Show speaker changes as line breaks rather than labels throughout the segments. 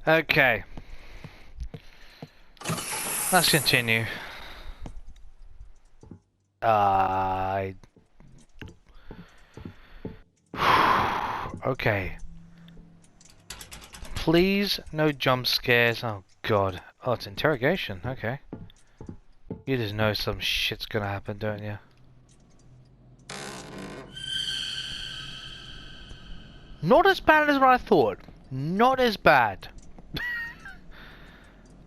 Okay. Let's continue. Okay. Please, no jump scares. Oh god. Oh, it's interrogation. Okay. You just know some shit's gonna happen, don't you? Not as bad as what I thought. Not as bad.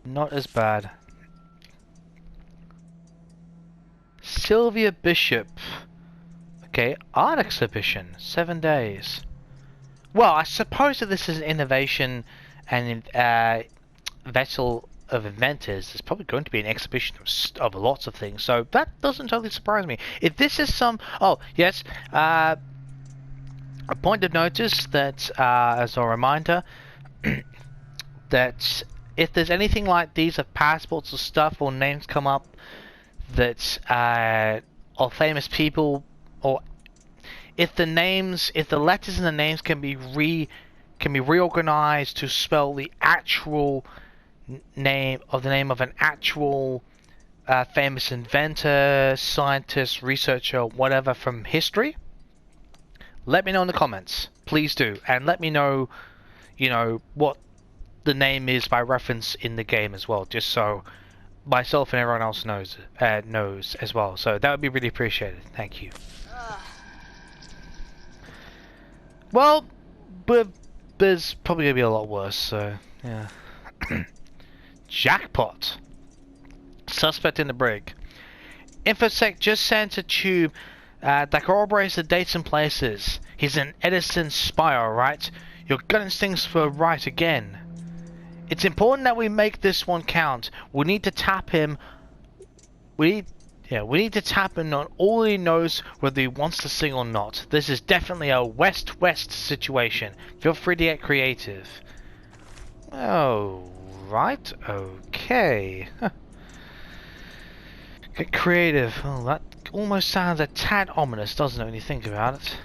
Not as bad. Sylvia Bishop. Okay, art exhibition. 7 days. Well, I suppose that this is an innovation and vessel of inventors. There's probably going to be an exhibition of lots of things, so that doesn't totally surprise me. If this is some... Oh, yes. A point of notice that, as a reminder, that if there's anything like these of passports or stuff or names come up that of famous people, or if the letters in the names can be reorganized to spell the actual name of an actual famous inventor, scientist, researcher, whatever from history, let me know in the comments. Please do, and let me know, what the name is by reference in the game as well, just so myself and everyone else knows as well. So that would be really appreciated. Thank you. Well, but there's probably gonna be a lot worse. So yeah. Jackpot. Suspect in the brig. InfoSec just sent a tube that corroborates the dates and places. He's an Edison spy, alright? Your gut instincts were right again. It's important that we make this one count. We need to tap him. We need to tap him on all he knows, whether he wants to sing or not. This is definitely a West-West situation. Feel free to get creative. Oh, right. Okay. Get creative. Oh, that almost sounds a tad ominous, doesn't it, when you think about it?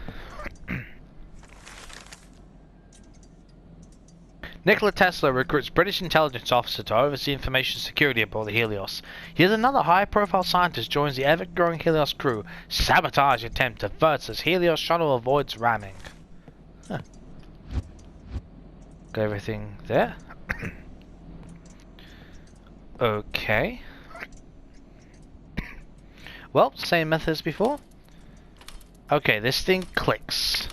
Nikola Tesla recruits British intelligence officer to oversee information security aboard the Helios. Yet another high-profile scientist joins the ever-growing Helios crew. Sabotage attempt averts as Helios shuttle avoids ramming. Huh. Got everything there? Okay. Well, same method as before. Okay, this thing clicks.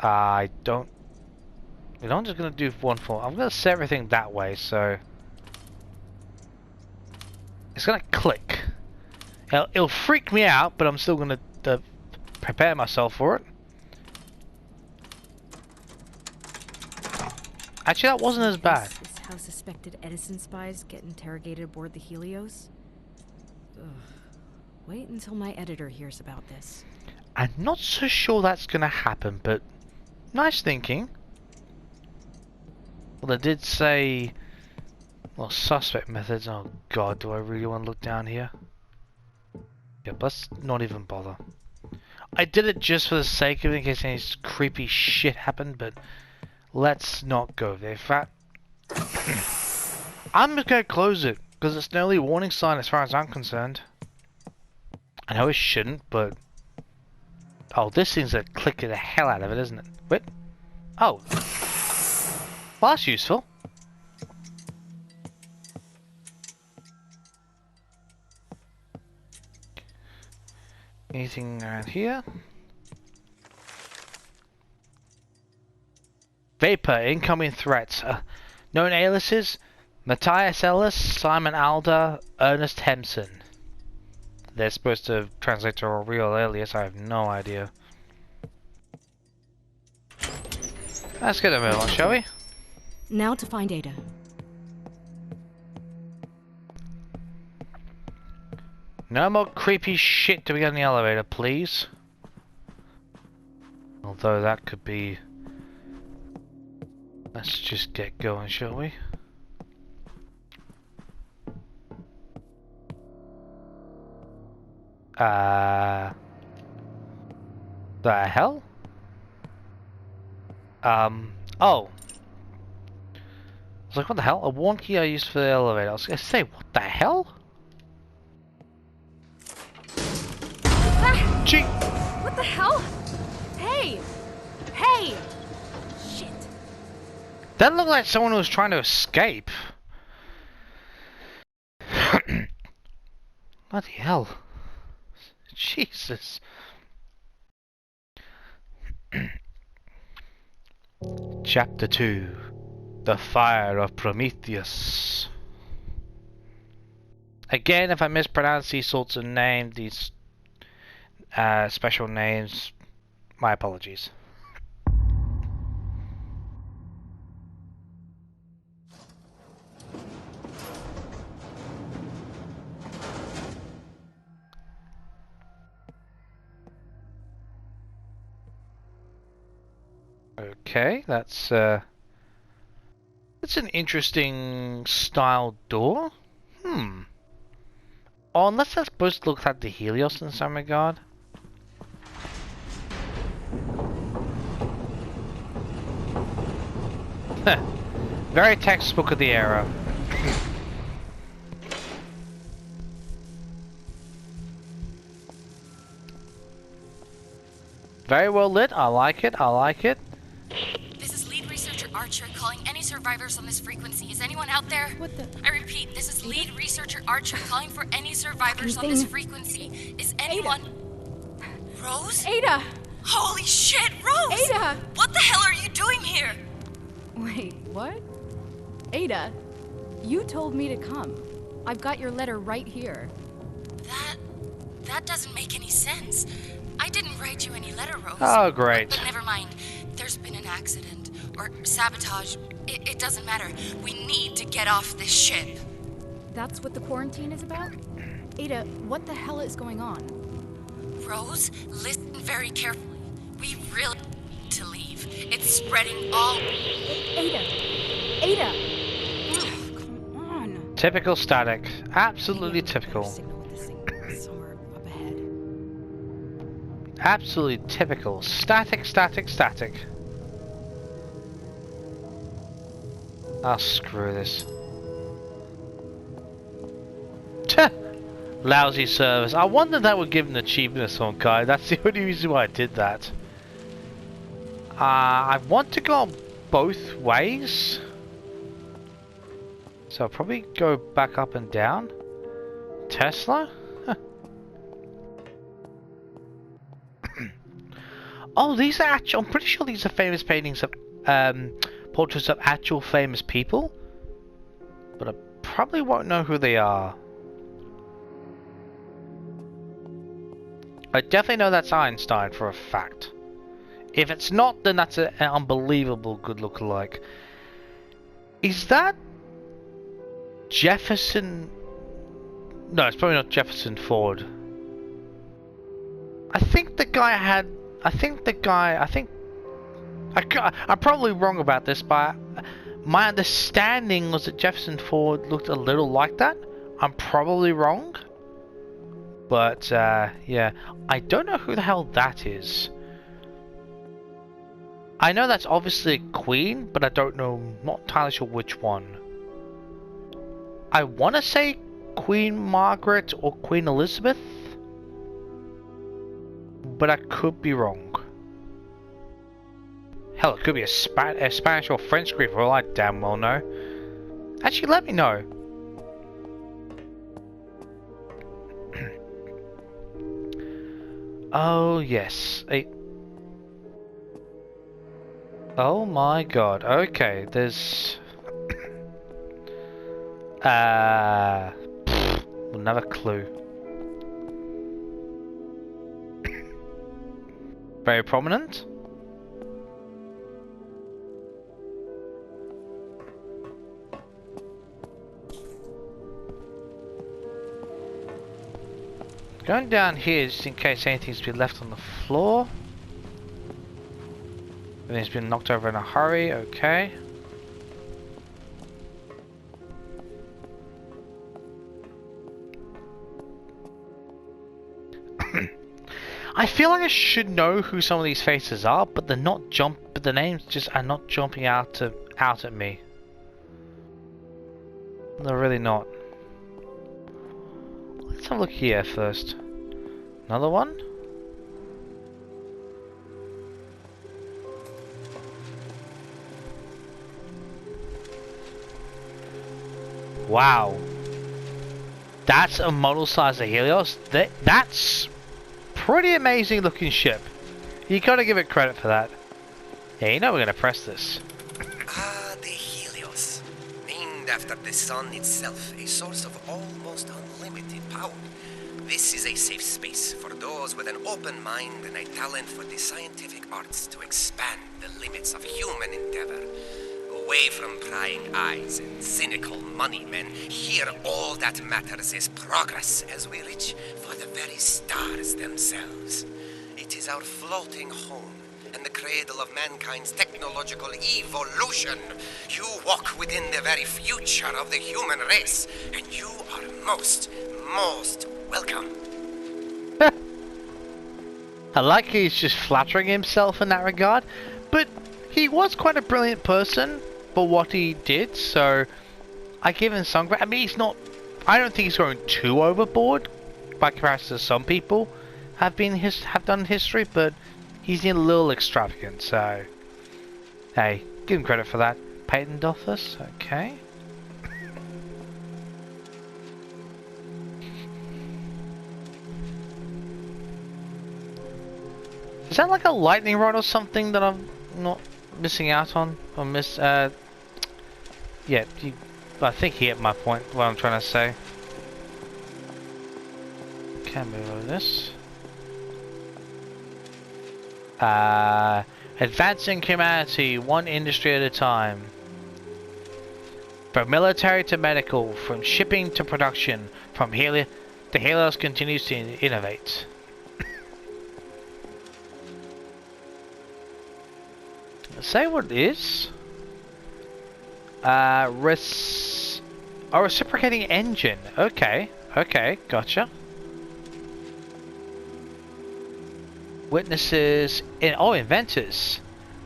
I'm just gonna do one for. I'm gonna set everything that way, so it's gonna click. It'll freak me out, but I'm still gonna prepare myself for it. Actually, that wasn't as bad.
This is how suspected Edison spies get interrogated aboard the Helios? Ugh. Wait until my editor hears about this.
I'm not so sure that's gonna happen, but nice thinking. Well, they did say... Well, suspect methods. Oh god, do I really want to look down here? Yeah, let's not even bother. I did it just for the sake of it, in case any creepy shit happened, but let's not go there. In fact, I'm just gonna close it, because it's an early warning sign as far as I'm concerned. I know it shouldn't, but... Oh, this thing's a clicking the hell out of it, isn't it? Wait. Oh. Well, that's useful. Anything around here? Vapor, incoming threats. Known aliases? Matthias Ellis, Simon Alder, Ernest Hemson. They're supposed to translate to a real alias, I have no idea. Let's get a move on, shall we?
Now to find Ada.
No more creepy shit to be in the elevator, please. Although that could be... Let's just get going, shall we? The hell? Oh. was like, what the hell? A warn key I used for the elevator. I was gonna say, what the hell?
Ah!
Gee!
What the hell? Hey! Hey! Shit.
That looked like someone who was trying to escape. Bloody hell. Jesus. Chapter 2. The Fire of Prometheus. Again, if I mispronounce these sorts of names, these special names, my apologies. Okay, that's an interesting style door. Oh, unless that's supposed to look like the Helios in some regard. Very textbook of the era. Very well lit. I like it. I like it.
This is lead researcher Archer calling any survivors on this frequency. Is anyone out there?
What the?
I repeat, this is lead researcher Archer calling for any survivors on this frequency. Is anyone... Rose?
Ada!
Holy shit, Rose!
Ada!
What the hell are you doing here?
Wait, what? Ada, you told me to come. I've got your letter right here.
That doesn't make any sense. I didn't write you any letter, Rose.
Oh, great.
But never mind. There's been an accident. Or sabotage. It doesn't matter. We need to get off this ship.
That's what the quarantine is about? Ada, what the hell is going on?
Rose, listen very carefully. We really need to leave. It's spreading all...
Ada! Ada! Oh, come on.
Typical static. Absolutely
Maybe I have a better
typical.
signal with this thing somewhere up ahead.
Absolutely typical. Static, static, static. Oh, screw this. Tch! Lousy service. I wonder if that would give an achievement of some kind. That's the only reason why I did that. I want to go both ways. So I'll probably go back up and down. Tesla? Huh. Oh, these are actual... I'm pretty sure these are famous paintings of... portraits of actual famous people. But I probably won't know who they are. I definitely know that's Einstein for a fact. If it's not, then that's an unbelievable good lookalike. Is that Jefferson? No, it's probably not Jefferson Ford. I think the guy had... I'm probably wrong about this, but my understanding was that Jefferson Ford looked a little like that. I'm probably wrong. But, yeah. I don't know who the hell that is. I know that's obviously a queen, but I don't know, not entirely sure which one. I want to say Queen Margaret or Queen Elizabeth, but I could be wrong. Hell, it could be a Spanish or French queen for all I damn well know. Actually, let me know. Oh, yes. Oh my god. Okay, there's... another clue. Very prominent. Going down here just in case anything's been left on the floor. Everything's been knocked over in a hurry, okay. I feel like I should know who some of these faces are, but the names just are not jumping out at me. No, really not. Let's have a look here first. Another one? Wow. That's a model size of Helios. That's pretty amazing looking ship. You gotta give it credit for that. Yeah, you know we're gonna press this.
Ah, the Helios. Named after the sun itself, a source of almost unlimited power. This is a safe space for those with an open mind and a talent for the scientific arts to expand the limits of human endeavor. Away from prying eyes and cynical money men, here all that matters is progress as we reach for the very stars themselves. It is our floating home and the cradle of mankind's technological evolution. You walk within the very future of the human race, and you are most welcome.
I like he's just flattering himself in that regard, but he was quite a brilliant person for what he did, so I give him some credit. I mean, he's not, I don't think he's going too overboard by comparison to some people have done in history, but he's a little extravagant, so hey, give him credit for that. Patent office, okay. Is that like a lightning rod or something that I'm not missing out on? Or yeah, I think he hit my point, what I'm trying to say. Can't move over this. Advancing humanity, one industry at a time. From military to medical, from shipping to production, from Helios, the Helios continues to innovate. Say what it is. A reciprocating engine. Okay, gotcha. Witnesses inventors.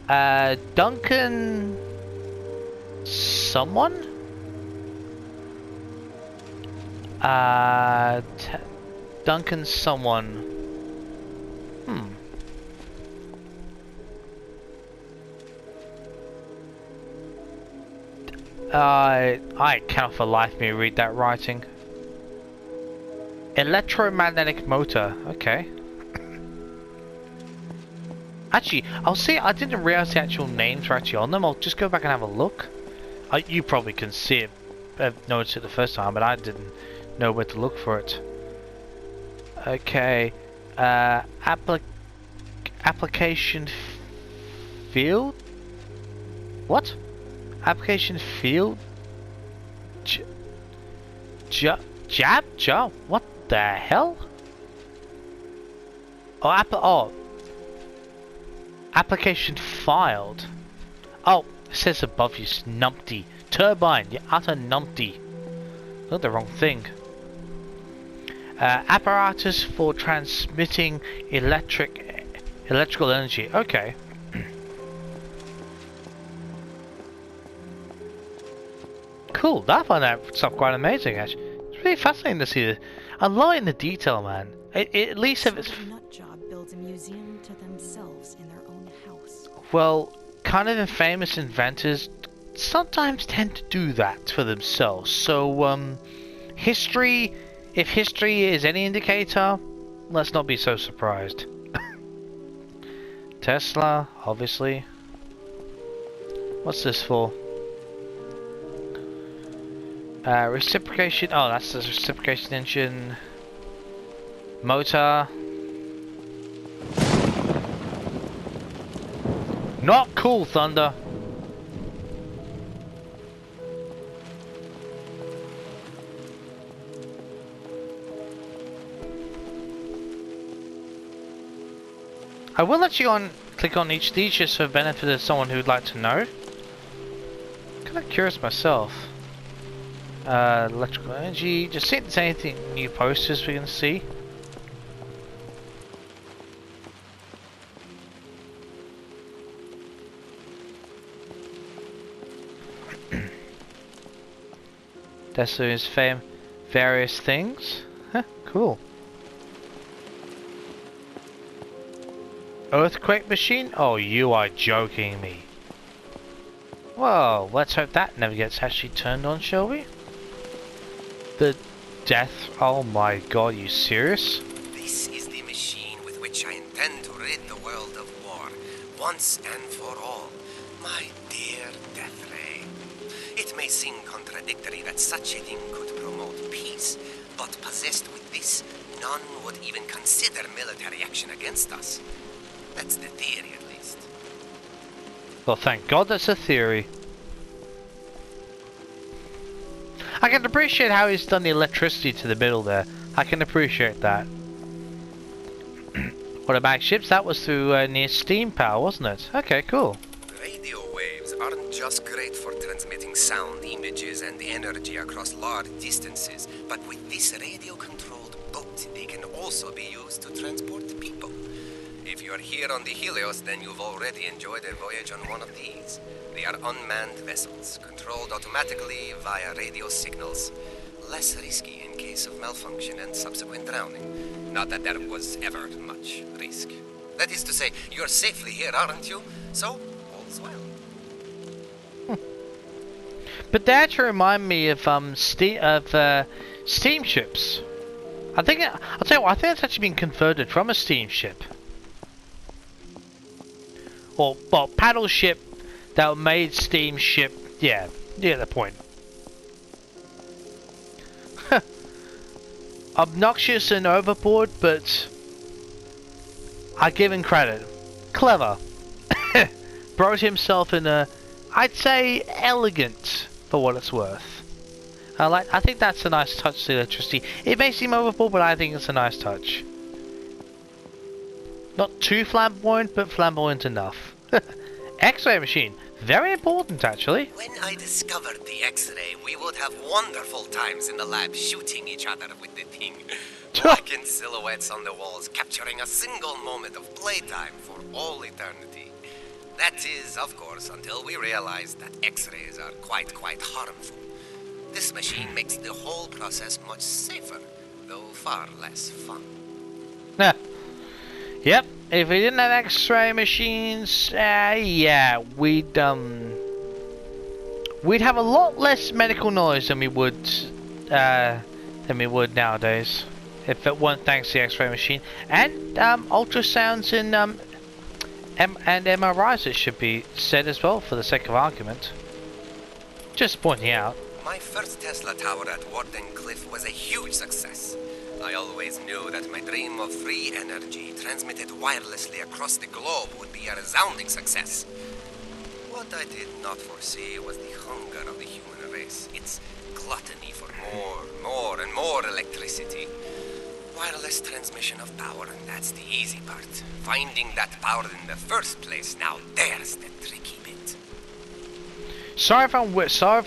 Duncan someone? Duncan someone. I cannot for life of me read that writing. Electromagnetic motor. Okay. Actually, I'll see. I didn't realize the actual names were actually on them. I'll just go back and have a look. You probably can see it, noticed it the first time, but I didn't know where to look for it. Okay. Application field. What? Application field. Jab. What the hell? Oh, application filed. Oh, it says above you, numpty. Turbine, you utter numpty. Look, the wrong thing. Apparatus for transmitting electrical energy. Okay. Cool. I find that stuff quite amazing. Actually, it's really fascinating to see a lot in the detail, man. At least if it's.
Nut job builds a museum to themselves in their own house.
Well, kind of famous inventors sometimes tend to do that for themselves. So, history. If history is any indicator, let's not be so surprised. Tesla, obviously. What's this for? Reciprocation. Oh, that's the reciprocation engine. Motor. Not cool, Thunder. I will let you click on each of these just for the benefit of someone who'd like to know. Kind of curious myself. Electrical energy. Just see if there's anything new posters we can see. Desu's fame, various things. Huh, cool. Earthquake machine? Oh, you are joking me. Well, let's hope that never gets actually turned on, shall we? The death... Oh my god, you serious?
This is the machine with which I intend to rid the world of war, once and for all. My dear Death Ray. It may seem contradictory that such a thing could promote peace, but possessed with this, none would even consider military action against us. That's the theory, at least.
Well, thank God that's a theory. I can appreciate how he's done the electricity to the middle there. I can appreciate that. What about ships? That was through near steam power, wasn't it? Okay, cool.
Radio waves aren't just great for transmitting sound, images, and energy across large distances, but with this radio-controlled boat, they can also be used to transport people. If you're here on the Helios, then you've already enjoyed a voyage on one of these. They are unmanned vessels, controlled automatically via radio signals. Less risky in case of malfunction and subsequent drowning. Not that there was ever much risk. That is to say, you're safely here, aren't you? So, all's well.
But they actually remind me of steamships. I'll tell you what, I think it's actually been converted from a steamship. Or, well, paddle ship that made steamship. Yeah, the point. Obnoxious and overboard, but I give him credit. Clever. Brought himself in a, I'd say, elegant for what it's worth. I think that's a nice touch to the electricity. It may seem overboard, but I think it's a nice touch. Not too flamboyant, but flamboyant enough. X-ray machine. Very important, actually.
When I discovered the X-ray, we would have wonderful times in the lab shooting each other with the thing. Black in silhouettes on the walls, capturing a single moment of playtime for all eternity. That is, of course, until we realized that X-rays are quite harmful. This machine makes the whole process much safer, though far less fun.
Yep, if we didn't have X-ray machines, yeah, we'd have a lot less medical knowledge than we would nowadays. If it weren't thanks to the X-ray machine and ultrasounds and MRIs, it should be said as well for the sake of argument. Just pointing out.
My first Tesla tower at Warden Cliff was a huge success. I always knew that my dream of free energy transmitted wirelessly across the globe would be a resounding success. What I did not foresee was the hunger of the human race, its gluttony for more and more electricity. Wireless transmission of power, and that's the easy part. Finding that power in the first place, now there's the tricky bit.
Sorry if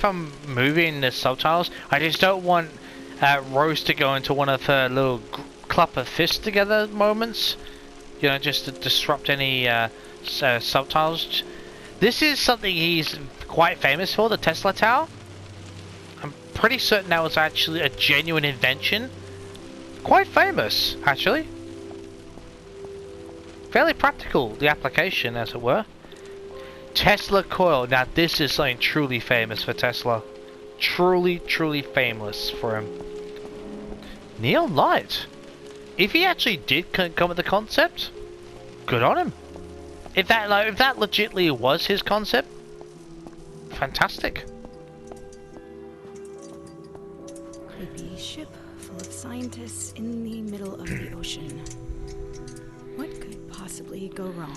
I'm moving the subtitles. I just don't want Rose to go into one of her little clap of fists together moments. You know, just to disrupt any subtitles. This is something he's quite famous for, the Tesla Tower. I'm pretty certain that was actually a genuine invention. Quite famous, actually. Fairly practical, the application, as it were. Tesla coil. Now this is something truly famous for Tesla. Truly famous for him. Neon light. If he actually did come with the concept, good on him. If that legitimately was his concept, fantastic.
Creepy ship full of scientists in the middle of the ocean. What could possibly go wrong?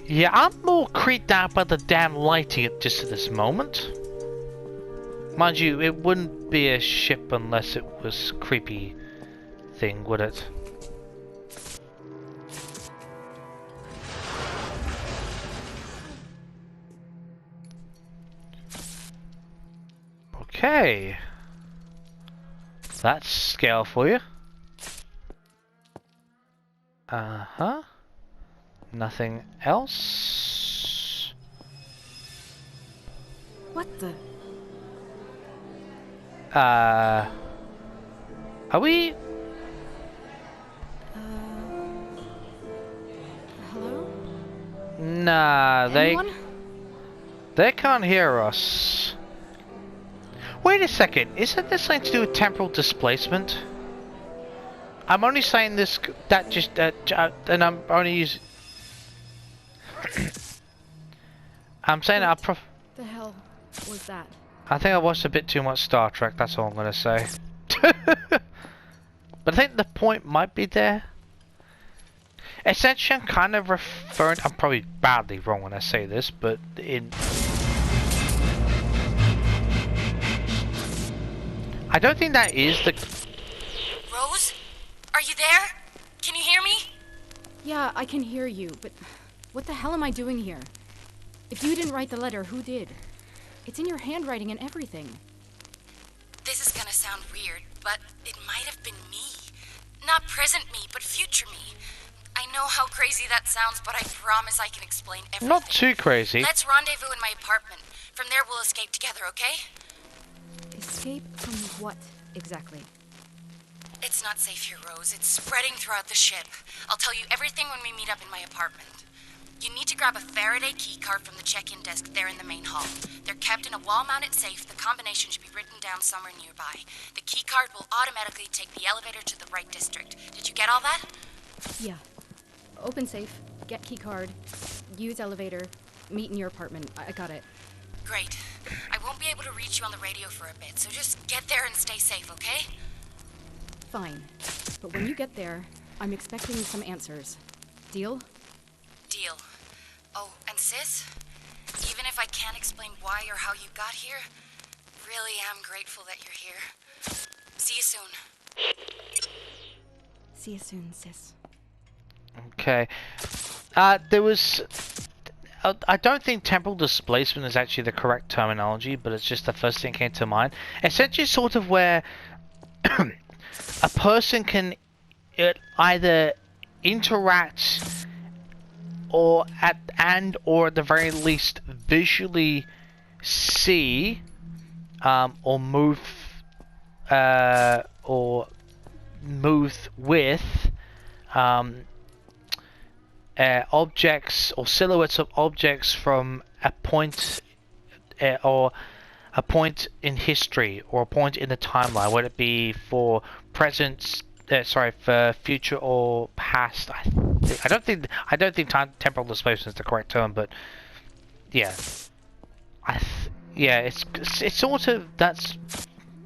Yeah, I'm more creeped out by the damn lighting at just at this moment. Mind you, it wouldn't be a ship unless it was a creepy thing, would it? Okay. That's scale for you. Uh-huh. Nothing else?
What the?
Are we?
Hello?
Nah,
Anyone?
they can't hear us. Wait a second, isn't this something to do with temporal displacement? I'm only saying this, that just, and I'm only using... I'm saying that
The hell was that?
I think I watched a bit too much Star Trek, that's all I'm gonna say. But I think the point might be there. Essentially, I'm kind of referring... I'm probably badly wrong when I say this, but in... I don't think that is the...
Rose? Are you there? Can you hear me?
Yeah, I can hear you, but what the hell am I doing here? If you didn't write the letter, who did? It's in your handwriting and everything.
This is gonna sound weird, but it might have been me. Not present me, but future me. I know how crazy that sounds, but I promise I can explain everything.
Not too crazy.
Let's rendezvous in my apartment. From there we'll escape together, okay?
Escape from what, exactly?
It's not safe here, Rose. It's spreading throughout the ship. I'll tell you everything when we meet up in my apartment. You need to grab a Faraday keycard from the check-in desk there in the main hall. They're kept in a wall-mounted safe. The combination should be written down somewhere nearby. The keycard will automatically take the elevator to the right district. Did you get all that?
Yeah. Open safe, get keycard, use elevator, meet in your apartment. I got it.
Great. I won't be able to reach you on the radio for a bit, so just get there and stay safe, okay?
Fine. But when you get there, I'm expecting some answers. Deal?
Deal. Oh, and sis, even if I can't explain why or how you got here, really am grateful that you're here. See you soon.
See you soon, sis.
Okay. There was... I don't think temporal displacement is actually the correct terminology, but it's just the first thing that came to mind. Essentially sort of where a person can either interact or at the very least visually see or move with objects or silhouettes of objects from a point or a point in history or a point in the timeline, whether it be for present, for future or past. I don't think temporal displacement is the correct term, but yeah, it's sort of, that's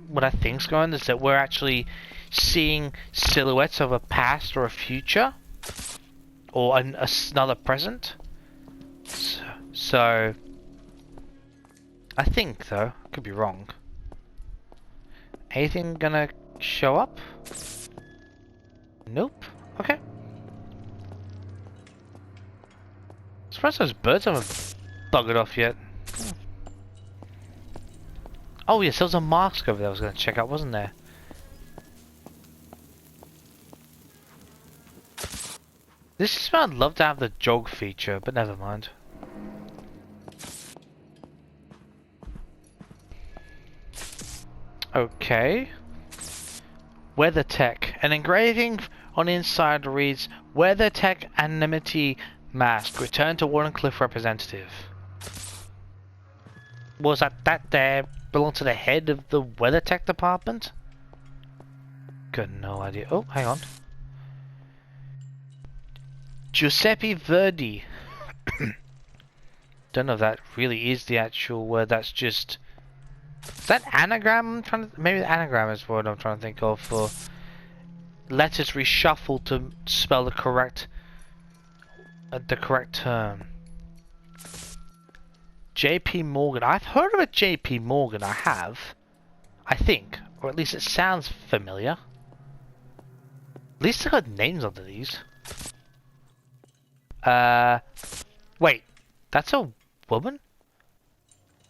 what I think's going, is that we're actually seeing silhouettes of a past or a future or another present. So I think, though, I could be wrong. Anything gonna show up? Nope. Okay. Surprised those birds haven't buggered off yet. Oh yes, there was a mask over there I was gonna check out, wasn't there? This is where I'd love to have the jog feature, but never mind. Okay. WeatherTech. An engraving on the inside reads, WeatherTech Anonymity Mask. Return to Wardenclyffe representative. Was that there belong to the head of the WeatherTech department? Got no idea. Oh, hang on. Giuseppe Verdi. Don't know if that really is the actual word. That's just... Is that anagram? I'm trying to... Maybe the anagram is what I'm trying to think of for letters reshuffled to spell the correct term. JP Morgan. I've heard of a JP Morgan. I have. I think. Or at least it sounds familiar. At least I got names under these. Wait. That's a woman?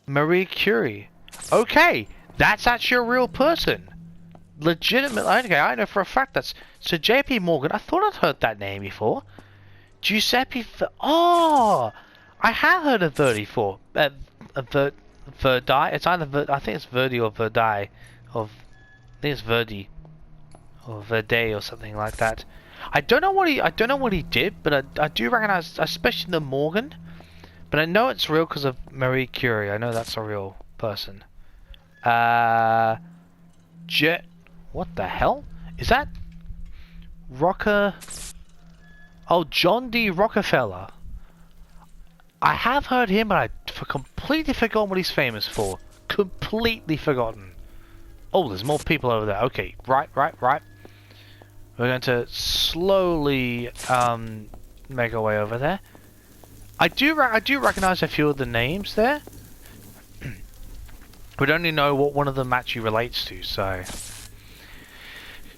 Marie Curie. Okay. That's actually a real person. Legitimate. Okay, I know for a fact that's... So JP Morgan, I thought I'd heard that name before. Giuseppe... Oh! I have heard of Verdi before. Verdi. It's either I think it's Verdi or Verdi. Of, I think it's Verdi or Verde or something like that. I don't know what he did, but I do recognize, especially the Morgan. But I know it's real because of Marie Curie. I know that's a real person. Jet. What the hell is that? Rocker. Oh, John D. Rockefeller. I have heard him, but I completely forgotten what he's famous for. Completely forgotten. Oh, there's more people over there. Okay, right. We're going to slowly make our way over there. I do recognize a few of the names there. We only know what one of them actually relates to, so.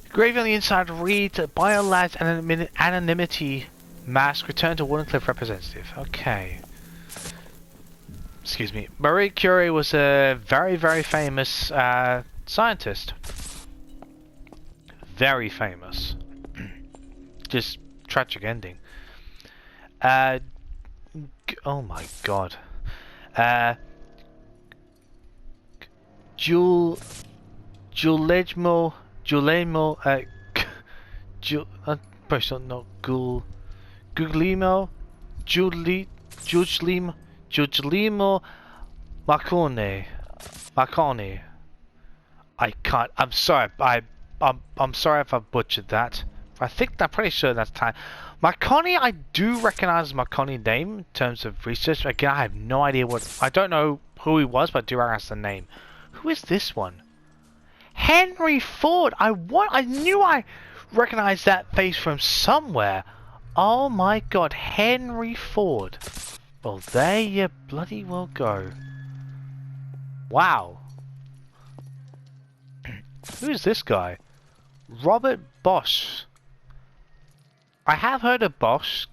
Gravy on the inside reads Biolad's anonymity mask return to Wardenclyffe representative. Okay. Excuse me. Marie Curie was a very, very famous scientist. Very famous. Just tragic ending. Oh my god. Julemo, I probably don't know, Guglielmo, Guglielmo Marconi. I can't, I'm sorry, I'm sorry if I butchered that. I'm pretty sure that's time. Marconi, I do recognize Marconi's name in terms of research. Again, I have no idea I don't know who he was, but I do recognize the name. Who is this one? Henry Ford! I knew I recognized that face from somewhere. Oh my god, Henry Ford. Well, there you bloody well go. Wow. Who is this guy? Robert Bosch. I have heard of Bosch.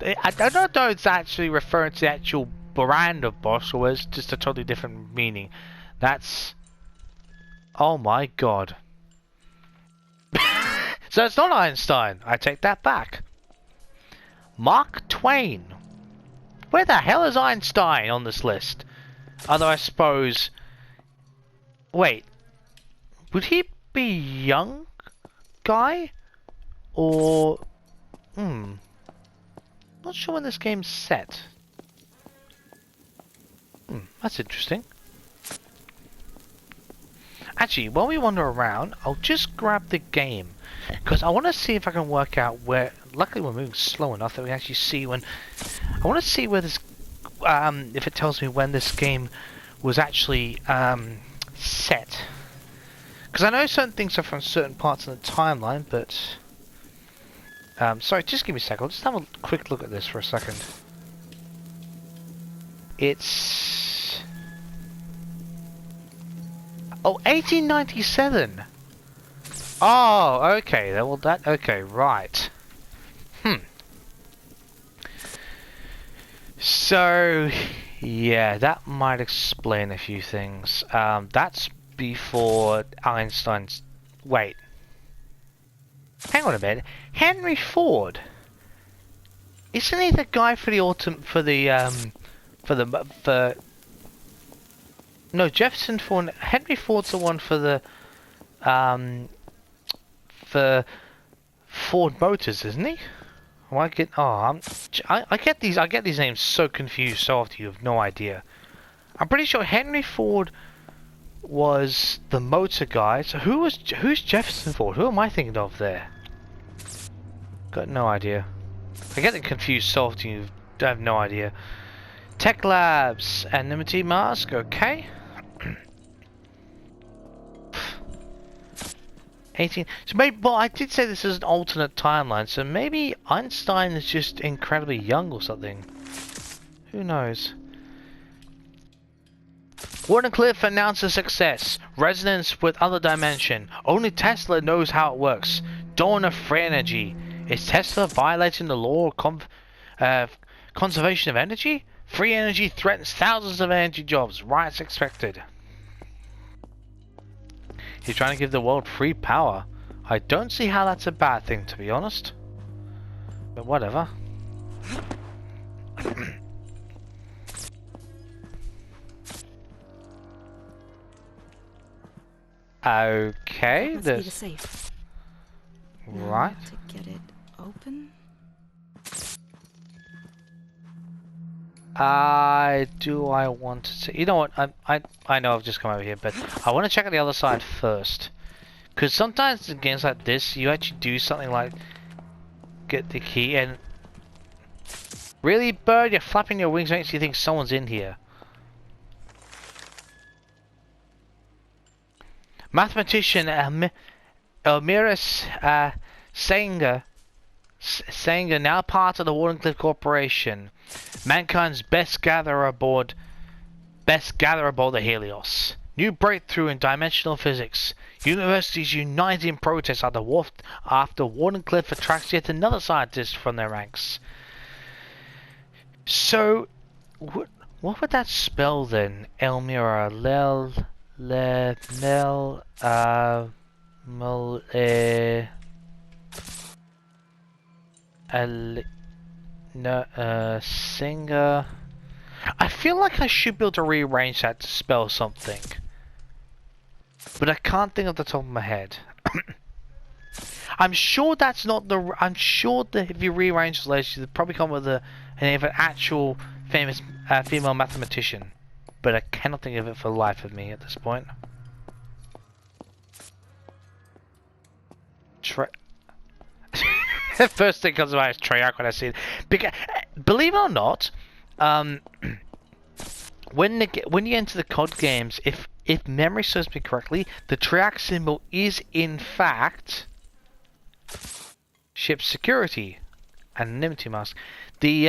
I don't know if it's actually referring to the actual brand of Bosch or it's just a totally different meaning. That's... Oh my god. So it's not Einstein. I take that back. Mark Twain. Where the hell is Einstein on this list? Although I suppose... Wait. Would he be young guy? Or... Not sure when this game's set. That's interesting. Actually, while we wander around, I'll just grab the game. Because I want to see if I can work out where... Luckily we're moving slow enough that we actually see when... I want to see where this... if it tells me when this game was actually set. Because I know certain things are from certain parts of the timeline, but... sorry, just give me a second. I'll just have a quick look at this for a second. It's... Oh, 1897! Oh, okay. Well, okay, right. So, yeah, that might explain a few things. That's before Einstein's... Wait. Hang on a minute. Henry Ford. Isn't he the guy for the No, Jefferson Ford. Henry Ford's the one for the for Ford Motors, isn't he? I get these names so confused so often. You have no idea. I'm pretty sure Henry Ford was the motor guy. So who's Jefferson Ford? Who am I thinking of there? Got no idea. I get them confused so often. You have no idea. Tech Labs, anonymity mask. Okay. 18. So maybe, well, I did say this is an alternate timeline, so maybe Einstein is just incredibly young or something. Who knows? Wardenclyffe announces success. Resonance with other dimension. Only Tesla knows how it works. Dawn of free energy. Is Tesla violating the law of conservation of energy? Free energy threatens thousands of energy jobs. Riots expected. He's trying to give the world free power. I don't see how that's a bad thing, to be honest. But whatever. Okay,
Must be the
this.
safe.
Right.
Now to get it open.
I want to see? You know what? I know I've just come over here, but I want to check out the other side first. Because sometimes in games like this, you actually do something like get the key and really, bird, you're flapping your wings makes you think someone's in here. Mathematician Elmira Sanger, now part of the Wardenclyffe Corporation, mankind's best gatherer aboard the Helios. New breakthrough in dimensional physics. Universities unite in protest after Wardenclyffe attracts yet another scientist from their ranks. So, what would that spell then? Elmira, Singer. I feel like I should be able to rearrange that to spell something, but I can't think off the top of my head. I'm sure that's not the. I'm sure that if you rearrange the letters, you'd probably come with a name of an actual famous female mathematician, but I cannot think of it for the life of me at this point. The first thing comes to mind is Treyarch when I see it. Because, believe it or not, when you enter the COD games, if memory serves me correctly, the Treyarch symbol is in fact ship security, anonymity mask. The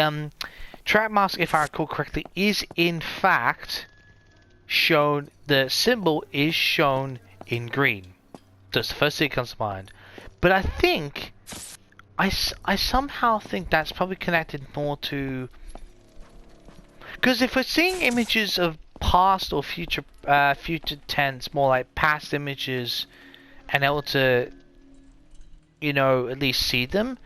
Treyarch mask, if I recall correctly, is in fact shown. The symbol is shown in green. That's the first thing that comes to mind. But I think I somehow think that's probably connected more to, because if we're seeing images of past or future tense, more like past images, and able to, you know, at least see them,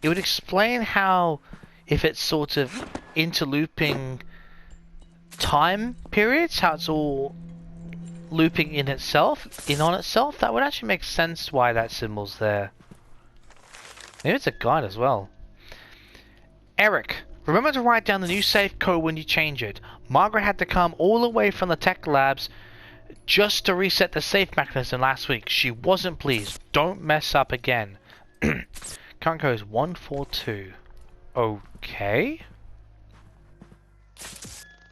it would explain how, if it's sort of interlooping time periods, how it's all looping in on itself, that would actually make sense why that symbol's there. Maybe it's a guide as well. Eric, remember to write down the new safe code when you change it. Margaret had to come all the way from the tech labs just to reset the safe mechanism last week. She wasn't pleased. Don't mess up again. Current code is 142. Okay.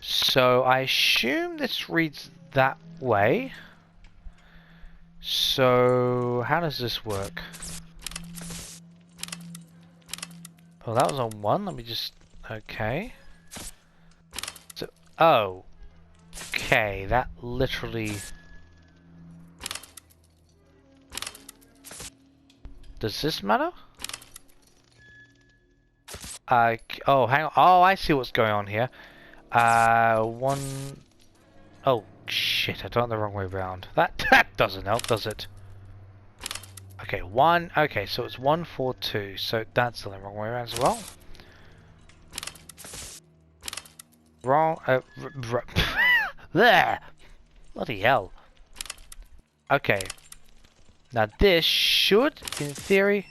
So I assume this reads that way. So how does this work? Oh, that was on 1. Let me just... Okay. So... Oh. Okay, that literally... Does this matter? Oh, hang on. Oh, I see what's going on here. 1... Oh, shit. I done it the wrong way around. That doesn't help, does it? Okay, 1. Okay, so it's 142. So that's the wrong way around as well. Wrong. There. Bloody hell. Okay. Now this should, in theory.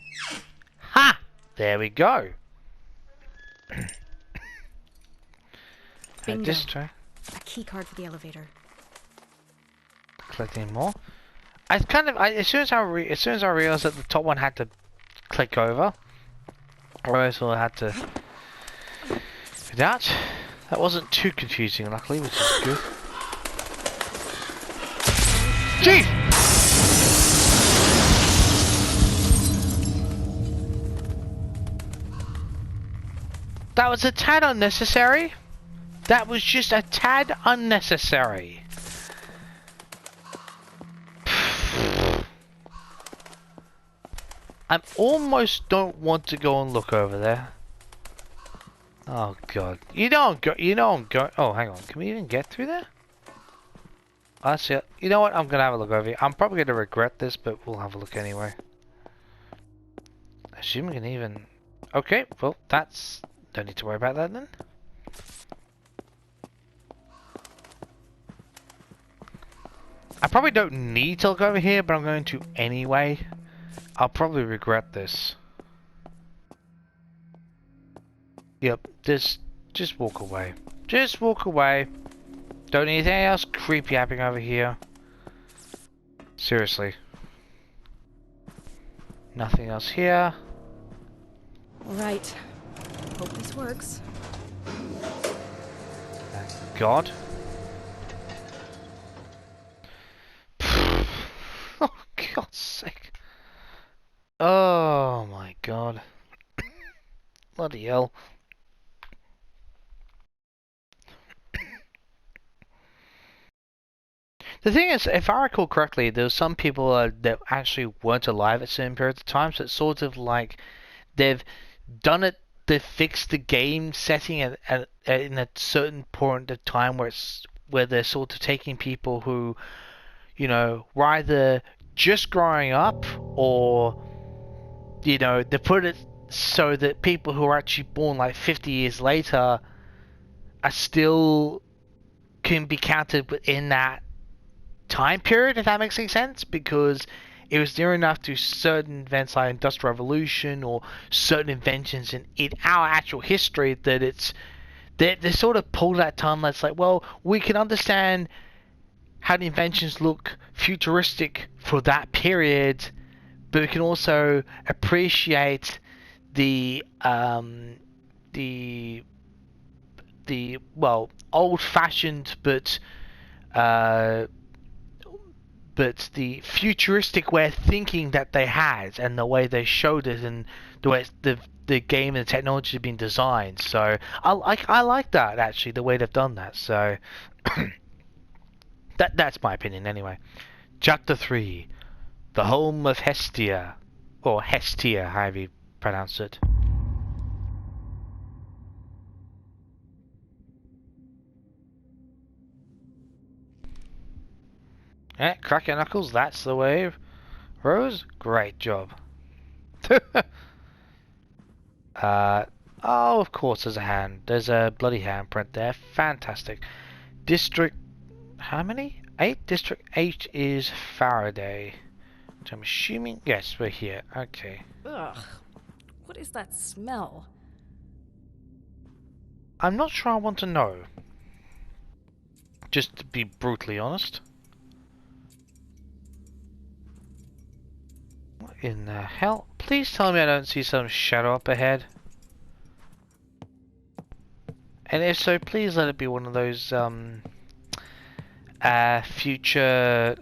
Ha! There we go.
Bingo.
Just try.
A key card for the elevator.
Collecting more. As soon as I realized that the top one had to click over, or else I had to do that. That wasn't too confusing, luckily, which is good. Chief! That was a tad unnecessary. That was just a tad unnecessary. I almost don't want to go and look over there. Oh god. You know I'm going. Oh, hang on. Can we even get through there? That's it. You know what? I'm gonna have a look over here. I'm probably gonna regret this, but we'll have a look anyway. I assume we can even... Okay, well, that's... Don't need to worry about that then. I probably don't need to look over here, but I'm going to anyway. I'll probably regret this. Yep, just walk away. Just walk away. Don't need anything else creepy happening over here. Seriously. Nothing else here.
All right. Hope this works.
Thank God. Oh, God's sake. Oh my God. Bloody hell. The thing is, if I recall correctly, there were some people that actually weren't alive at certain periods of time, so it's sort of like they've done it, they've fixed the game setting in a certain point of time where they're sort of taking people who, you know, were either just growing up or, you know, they put it so that people who are actually born like 50 years later are still can be counted within that time period, if that makes any sense, because it was near enough to certain events like Industrial Revolution or certain inventions in our actual history that they sort of pull that time that's like, well, we can understand how the inventions look futuristic for that period, but we can also appreciate the well, old-fashioned but the futuristic way of thinking that they had and the way they showed it and the way the game and the technology had been designed. So I like that, actually, the way they've done that. So that's my opinion anyway. Chapter 3, the home of Hestia, or Hestia, however you pronounce it. Yeah, crack your knuckles, that's the way. Rose, great job. Oh, of course there's a hand. There's a bloody handprint there. Fantastic. District, how many? 8? District 8 is Faraday. So I'm assuming, yes, we're here. Okay.
Ugh. What is that smell?
I'm not sure I want to know. Just to be brutally honest. What in the hell? Please tell me I don't see some shadow up ahead. And if so, please let it be one of those future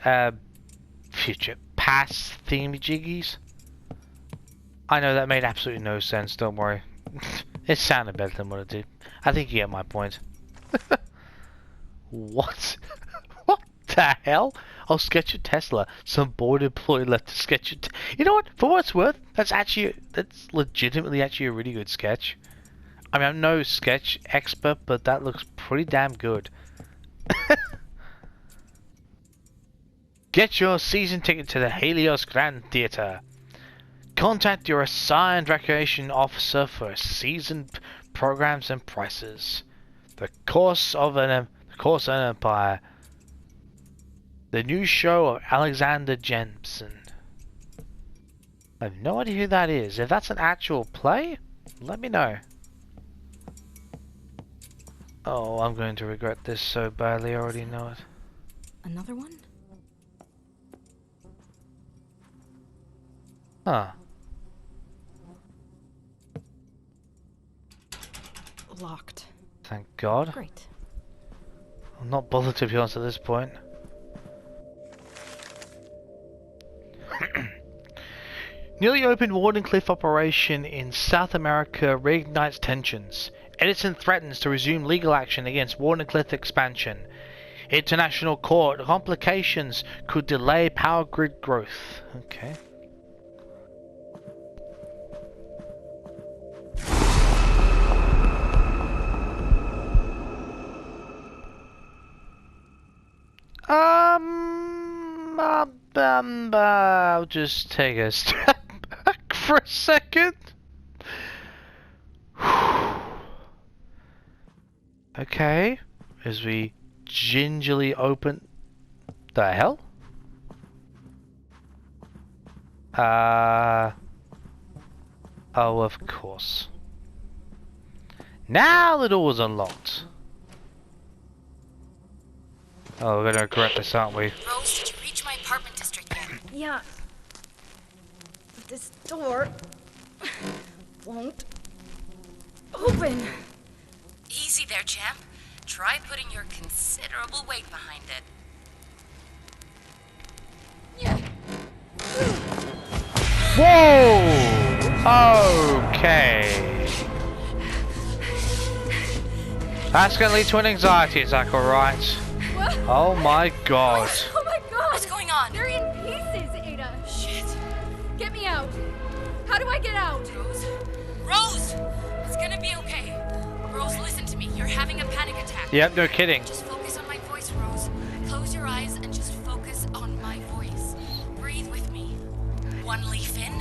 past thingy-jiggies. I know that made absolutely no sense, don't worry. It sounded better than what it did. I think you get my point. What? What the hell? I'll sketch a Tesla. Some bored employee left to sketch it. You know what? For what it's worth, that's legitimately actually a really good sketch. I mean, I'm no sketch expert, but that looks pretty damn good. Get your season ticket to the Helios Grand Theatre. Contact your assigned recreation officer for season programs and prices. The Course of an Empire. The new show of Alexander Jensen. I have no idea who that is. If that's an actual play, let me know. Oh, I'm going to regret this so badly. I already know it.
Another one?
Huh.
Locked.
Thank God.
Great.
I'm not bothered, to be honest, at this point. Newly opened Wardenclyffe operation in South America reignites tensions. Edison threatens to resume legal action against Wardenclyffe expansion. International court complications could delay power grid growth. Okay. I'll just take a step back for a second. Okay, as we gingerly open... The hell? Oh, of course. Now the door's unlocked. Oh, we're gonna regret this, aren't we?
Rose, did you reach my apartment district yet?
Yeah. But this door won't open.
Easy there, champ. Try putting your considerable weight behind it.
Whoa! Okay. That's gonna lead to an anxiety attack, alright?
What?
Oh my god.
Oh my god!
What's going on?
They're in pieces, Ada.
Shit.
Get me out. How do I get out?
Rose? Rose! It's gonna be okay. Rose, listen to me. You're having a panic attack.
Yep, no kidding.
Just focus on my voice, Rose. Close your eyes and just focus on my voice. Breathe with me. One leaf in.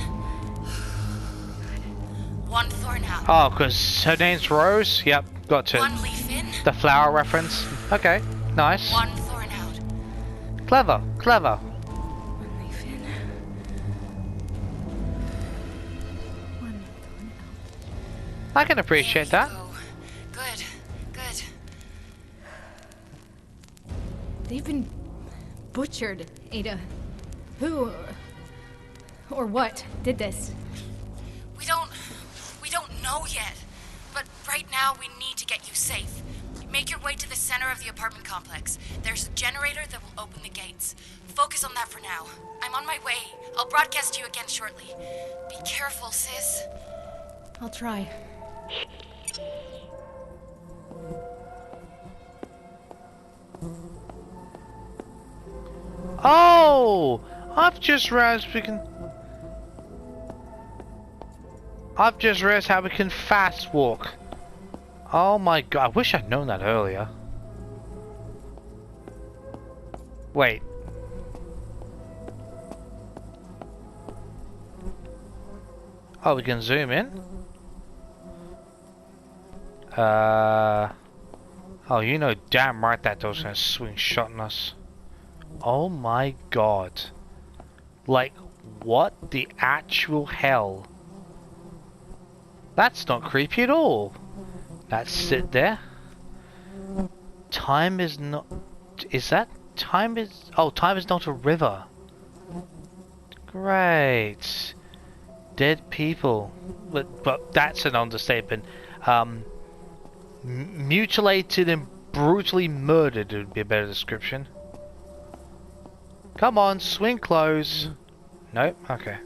One thorn out.
Oh, because her name's Rose? Yep, got it.
One leaf in.
The flower reference. Okay, nice.
One thorn out.
Clever, clever.
One leaf in. One thorn out.
I can appreciate
There you
that.
go. Good. Good.
They've been butchered, Ada. Who or what did this?
We don't know yet. But right now we need to get you safe. Make your way to the center of the apartment complex. There's a generator that will open the gates. Focus on that for now. I'm on my way. I'll broadcast to you again shortly. Be careful, sis.
I'll try.
Oh! I've just realized how we can fast walk. Oh my god, I wish I'd known that earlier. Wait. Oh, we can zoom in? Oh, you know damn right that door's gonna swing shut on us. Oh my god. Like, what the actual hell? That's not creepy at all. Let's sit there. Time is not... Is that... Time is... Oh, time is not a river. Great. Dead people. But that's an understatement. Mutilated and brutally murdered would be a better description. Come on, swing close. Nope, okay.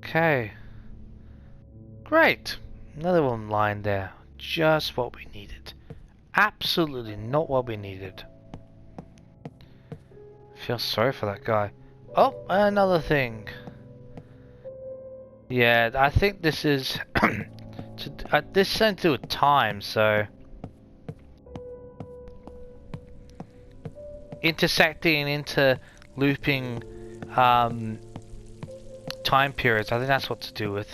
Okay. Great. Another one lying there. Just what we needed. Absolutely not what we needed. Feel sorry for that guy. Oh, another thing. Yeah, I think this is this is something to do with time, so intersecting and interlooping time periods. I think that's what to do with,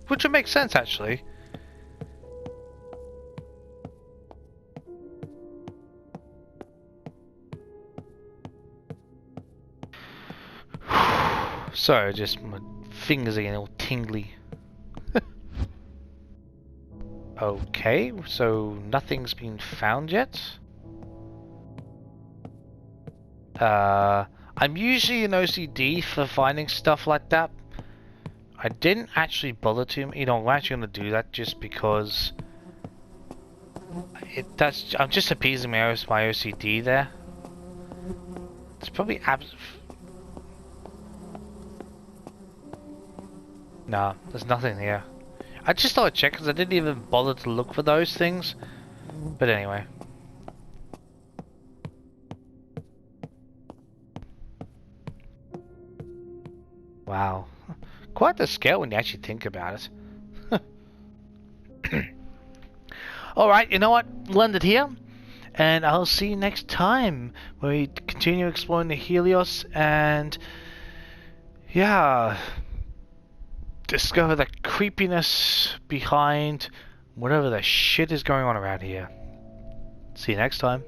which would make sense actually. Sorry, just my fingers are getting all tingly. Okay, so nothing's been found yet. I'm usually an OCD for finding stuff like that. I didn't actually bother to, you know, I'm actually gonna do that just because I'm just appeasing my OCD there. It's probably nah, there's nothing here. I just thought I'd check because I didn't even bother to look for those things. But anyway. Wow. Quite the scale when you actually think about it. Alright, you know what? We'll end it here. And I'll see you next time when we continue exploring the Helios and yeah, discover the creepiness behind whatever the shit is going on around here. See you next time.